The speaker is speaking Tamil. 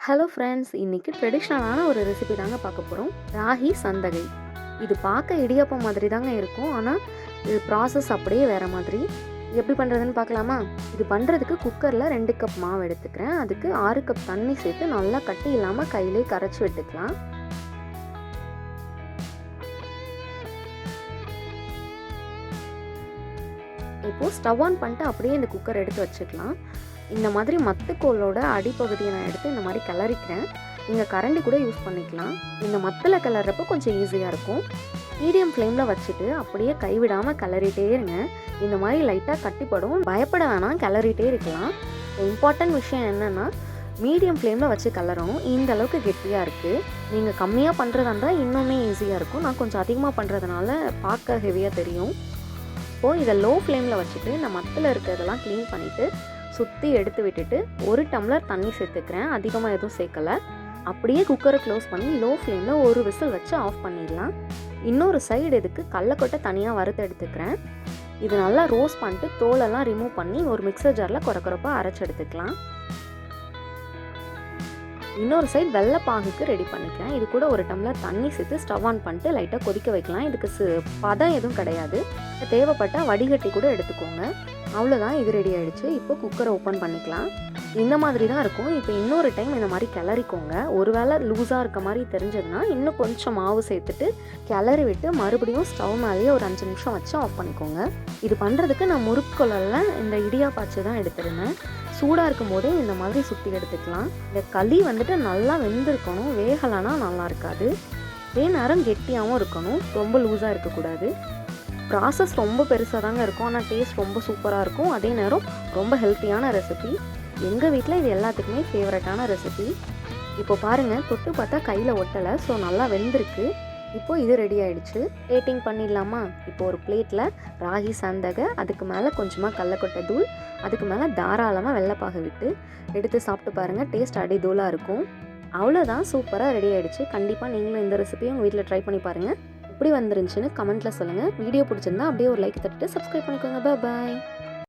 ஹலோ ஃப்ரெண்ட்ஸ், இன்னைக்கு ட்ரெடிஷ்னலான ஒரு ரெசிபி தாங்க பார்க்க போகிறோம். ராகி சந்தகை. இது பார்க்க இடியாப்பம் மாதிரி தாங்க இருக்கும். ஆனால் இது ப்ராசஸ் அப்படியே வேறு மாதிரி. எப்படி பண்ணுறதுன்னு பார்க்கலாமா? இது பண்ணுறதுக்கு குக்கரில் 2 கப் மாவு எடுத்துக்கிறேன். அதுக்கு 6 கப் தண்ணி சேர்த்து நல்லா கட்டி இல்லாமல் கையிலே கரைச்சி விட்டுக்கலாம். இப்போது ஸ்டவ் ஆன் பண்ணிட்டு அப்படியே இந்த குக்கர் எடுத்து வச்சுக்கலாம். இந்த மாதிரி மத்துக்கோலோட அடிப்பகுதியை நான் எடுத்து இந்த மாதிரி கிளறிக்கிறேன். நீங்கள் கரண்டி கூட யூஸ் பண்ணிக்கலாம். இந்த மத்தில் கிளறப்போ கொஞ்சம் ஈஸியாக இருக்கும். மீடியம் ஃப்ளேமில் வச்சுட்டு அப்படியே கைவிடாமல் கிளறிட்டே இருங்க. இந்த மாதிரி லைட்டாக கட்டிப்படும், பயப்பட வேணாம், கிளறிட்டே இருக்கலாம். இம்பார்ட்டன்ட் விஷயம் என்னென்னா, மீடியம் ஃப்ளேமில் வச்சு கிளறணும். இந்த அளவுக்கு கெட்டியாக இருக்குது. நீங்கள் கம்மியாக பண்ணுறதா இருந்தால் இன்னுமே ஈஸியாக இருக்கும். நான் கொஞ்சம் அதிகமாக பண்ணுறதுனால பார்க்க ஹெவியாக தெரியும். இப்போது இதை லோ ஃப்ளேமில் வச்சுட்டு இந்த மத்தில் இருக்கிறதெல்லாம் க்ளீன் பண்ணிவிட்டு சுற்றி எடுத்து விட்டுட்டு 1 டம்ளர் தண்ணி சேர்த்துக்கிறேன். அதிகமாக எதுவும் சேர்க்கலை. அப்படியே குக்கரை க்ளோஸ் பண்ணி லோ ஃப்ளேமில் ஒரு விசில் வச்சு ஆஃப் பண்ணிடலாம். இன்னொரு சைடு இதுக்கு கடலக்கொட்டை தனியாக வறுத்து எடுத்துக்கிறேன். இது நல்லா ரோஸ்ட் பண்ணிட்டு தோலெல்லாம் ரிமூவ் பண்ணி ஒரு மிக்சர் ஜாரில் குறைப்பாக அரைச்சி எடுத்துக்கலாம். இன்னொரு சைடு வெள்ளைப்பாகுக்கு ரெடி பண்ணிக்கிறேன். இது கூட 1 டம்ளர் தண்ணி சேர்த்து ஸ்டவ் ஆன் பண்ணிட்டு லைட்டாக கொதிக்க வைக்கலாம். இதுக்கு பதம் எதுவும் கிடையாது. தேவைப்பட்டால் வடிகட்டி கூட எடுத்துக்கோங்க. அவ்வளோதான், இது ரெடி ஆகிடுச்சு. இப்போ குக்கரை ஓப்பன் பண்ணிக்கலாம். இந்த மாதிரி தான் இருக்கும். இப்போ இன்னொரு டைம் இந்த மாதிரி கிளறிக்கோங்க. ஒருவேளை லூஸாக இருக்க மாதிரி தெரிஞ்சதுன்னா இன்னும் கொஞ்சம் மாவு சேர்த்துட்டு கிளறி விட்டு மறுபடியும் ஸ்டவ் மேலேயே ஒரு 5 நிமிஷம் வச்சு ஆஃப் பண்ணிக்கோங்க. இது பண்ணுறதுக்கு நான் முறுக்குழலில் இந்த இடியாப்பாச்சு தான் எடுத்துருந்தேன். சூடாக இருக்கும் போதே இந்த மாதிரி சுற்றி எடுத்துக்கலாம். இந்த களி வந்துட்டு நல்லா வெந்திருக்கணும். வேகலைன்னா நல்லா இருக்காது. அதே நேரம் கெட்டியாகவும் இருக்கணும். ரொம்ப லூஸாக இருக்கக்கூடாது. ப்ராசஸ் ரொம்ப பெருசாக தாங்க இருக்கும். ஆனால் டேஸ்ட் ரொம்ப சூப்பராக இருக்கும். அதே நேரம் ரொம்ப ஹெல்த்தியான ரெசிபி. எங்கள் வீட்டில் இது எல்லாத்துக்குமே ஃபேவரட்டான ரெசிபி. இப்போ பாருங்கள், தொட்டு பார்த்தா கையில் ஒட்டலை. ஸோ நல்லா வெந்திருக்கு. இப்போது இது ரெடி ஆகிடுச்சு. பிளேட்டிங் பண்ணிடலாமா? இப்போ ஒரு பிளேட்டில் ராகி சந்தகை, அதுக்கு மேலே கொஞ்சமாக கடலக்கொட்டை தூள், அதுக்கு மேலே தாராளமாக வெள்ளைப்பாகு விட்டு எடுத்து சாப்பிட்டு பாருங்கள். டேஸ்ட் அடிதூளாக இருக்கும். அவ்வளோதான், சூப்பராக ரெடி ஆகிடுச்சு. கண்டிப்பாக நீங்களும் இந்த ரெசிபியை உங்கள் வீட்டில் ட்ரை பண்ணி பாருங்கள். எப்படி வந்துருந்துச்சுன்னு கமெண்ட்டில் சொல்லுங்கள். வீடியோ பிடிச்சிருந்தா அப்படியே ஒரு லைக் தட்டிட்டு சப்ஸ்கிரைப் பண்ணிக்கோங்க. பாய்.